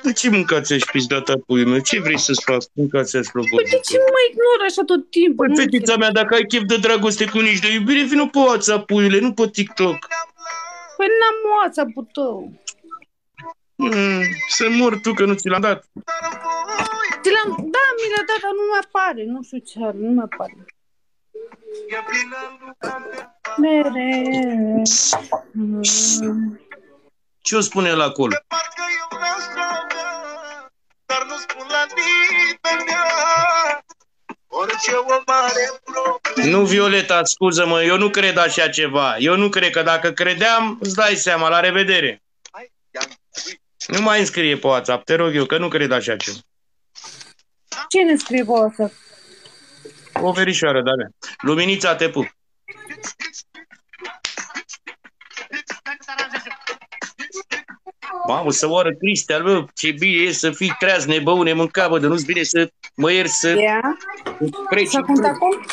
De ce mâncați aș pizdata puiul meu? Ce vrei să-ți fac? Mâncați aș Păi de ce mă ignori așa tot timpul? Păi, fetița mea, dacă ai chef de dragoste cu nici de iubire, vină pe WhatsApp, puiule, nu pe TikTok. Păi n-am WhatsApp-ul tău. Să mor tu, că nu ți l-am dat. Da, mi l-a dat, dar nu mi apare. Nu știu ce are, nu mi apare. Ce o spune la acolo? Nu, Violeta, scuză-mă, eu nu cred așa ceva. Eu nu cred, că dacă credeam, îți dai seama, la revedere. Nu mai înscrie pe WhatsApp, te rog eu, că nu cred așa ceva. Cine scrie pe WhatsApp? O verișoară de-a mea. Luminița, te pup. Mamă, să oară Cristian, bă, ce bine e să fii treaz, nebău, nemâncat, bă, de nu-ți bine să mă ieri să... S-a contat acum?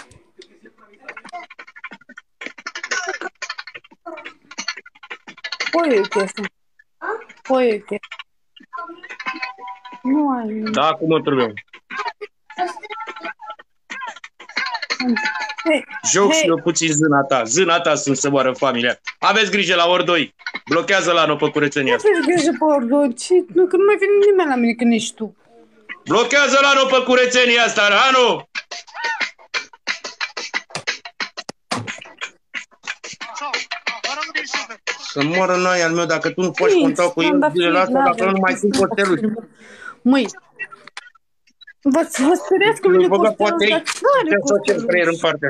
Păi, chestia. Păi, chestia. Nu ai... Da, cum mă trebuie. Joc și eu puțin zâna ta sunt să moară familia. Aveți grijă la ori 2. Blochează la anul pe curățenia asta. Aveți grijă pe ori 2. Nu, că nu mai vine nimeni la mine când ești tu. Blochează la anul pe curățenia asta, Ranu! Să moară noi al meu, dacă tu nu poți conta cu el zilele astea, dacă nu mai sunt costeluși. Măi, vă speriați cu mine costeluși, dar care costeluși? În partea.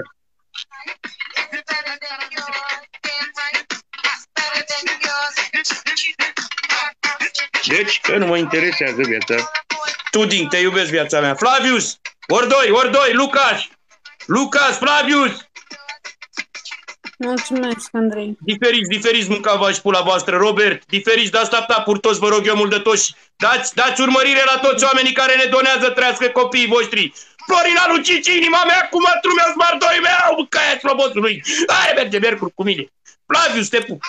Deci, că nu mă interesează viața. Tuding, te iubesc, viața mea. Flavius! Ori 2, Lucas, Flavius! Mulțumesc, Andrei. Diferiți mâncava și pula voastră, Robert. Diferiți, dați tap pur toți, vă rog eu mult de toți. Dați urmărire la toți oamenii care ne donează, trăiască copiii voștri. Florina Lucici, inima mea, cu mătru meu, smardoi meu, mâncaia slobosului. Hai, merge, Mercur, cu mine. Flavius, te pup.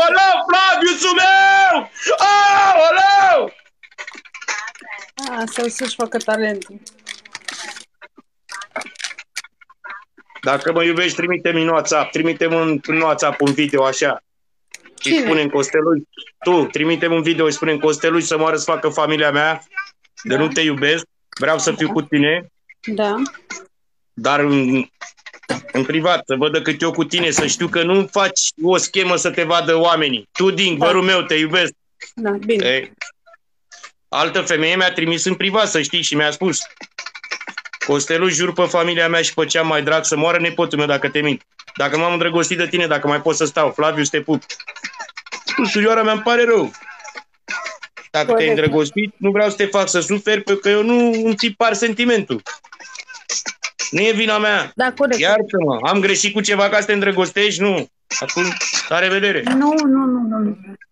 Oleu, Flaviusul meu! Oleu! Să-și facă talentul. Dacă mă iubești, trimite-mi în WhatsApp. Trimite-mi în WhatsApp un video așa. Și spune în Costelui. Tu, trimite-mi un video și spune în Costelui să moară să facă familia mea. De nu te iubesc. Vreau să fiu cu tine. Da. Dar în privat, să vădă cât eu cu tine, să știu că nu faci o schemă să te vadă oamenii. Tu, din vărul meu, te iubesc. Da, bine. Altă femeie mi-a trimis în privat, să știi, și mi-a spus: Costelu, jur pe familia mea și pe cea mai drag să moară nepotul meu dacă te mint. Dacă m-am îndrăgostit de tine, dacă mai pot să stau. Flavius, te pup. Surioara mea, îmi pare rău. Dacă te-ai îndrăgostit, nu vreau să te fac să suferi, pentru că eu nu îmi ții par sentimentul. Nu e vina mea. Da, corect. Iartă-mă, am greșit cu ceva ca să te îndrăgostești? Nu. Atunci, la revedere. Nu.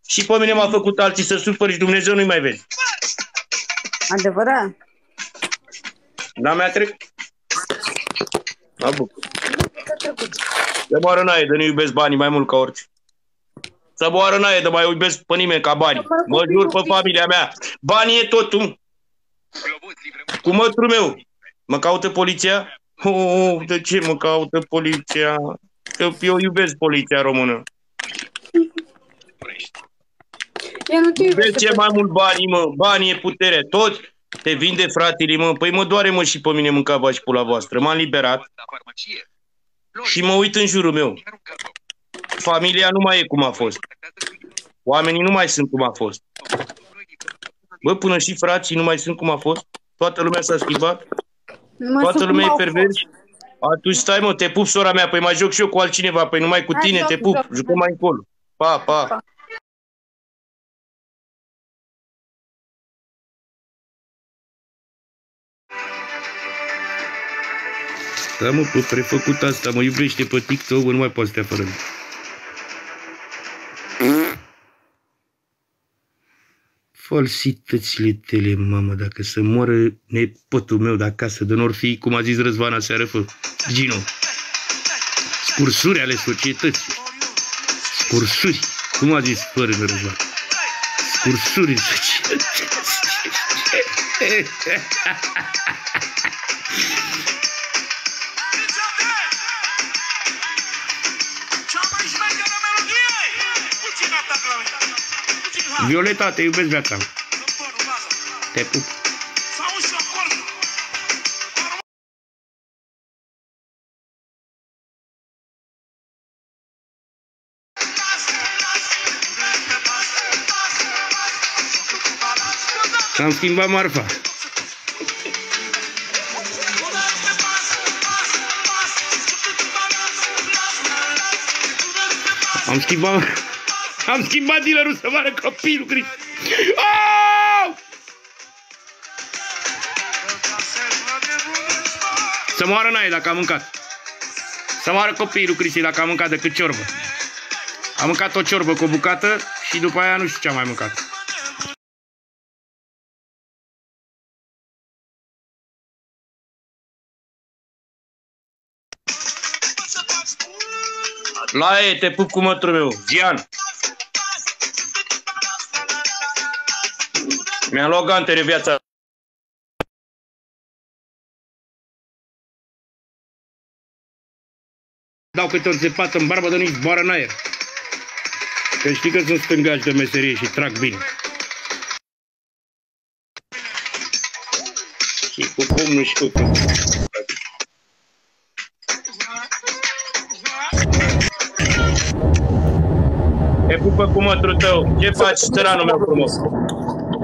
Și pe mine m-a făcut alții să suferi și Dumnezeu nu-i mai vede. Adevărat? Da, mi-a trecut. Să moară naie, de nu iubesc banii mai mult ca orice. Să moară naie, de mai iubesc pe nimeni ca banii. Mă jur pe familia mea. Banii e totul. Cu mătru meu. Mă caută poliția? De ce mă caută poliția? Eu iubesc poliția română. Iubesc ce mai mult banii, mă. Banii e putere. Toți te vinde, fratele, mă. Păi mă doare, mă, și pe mine mâncava și pula voastră. M-am liberat. Și mă uit în jurul meu. Familia nu mai e cum a fost. Oamenii nu mai sunt cum a fost. Bă, până și frații nu mai sunt cum a fost. Toată lumea s-a schimbat. Toată lumea e pervers. Atunci stai, mă, te pup, sora mea. Păi mai joc și eu cu altcineva. Păi numai cu tine, te pup. Jucăm mai încolo. Pa. Da, mă, pe prefăcut asta, mă iubește pe TikTok, nu mai poate să te fără. Falsitățile tale, mamă, dacă să moară nepotul meu de acasă, de n-or fi, cum a zis Răzvan aseară, Gino, scursuri ale societății. Scursuri. Cum a zis Florin Răzvan? Scursuri. Violeta, te iubesc viața. Te pup. Am schimbat marfa. Am schimbat dealerul să moară copilul, Cristi. Oh! Să moară n-ai dacă a mâncat. Să moară copilul, Cristi, dacă a mâncat decât ciorbă. A mâncat o ciorbă cu o bucată și după aia nu știu ce a mai mâncat. La e, te pup cu mătrul meu, Gian. Mi-a luat gantere viața. Dau câte o țepată în barbă, dar nici zboară în aer. Că știi că sunt stângaci de meserie și trag bine. Și cu pumnul și cu pumnul. Te pupă cu mătrul tău. Ce faci, țăranul meu frumos?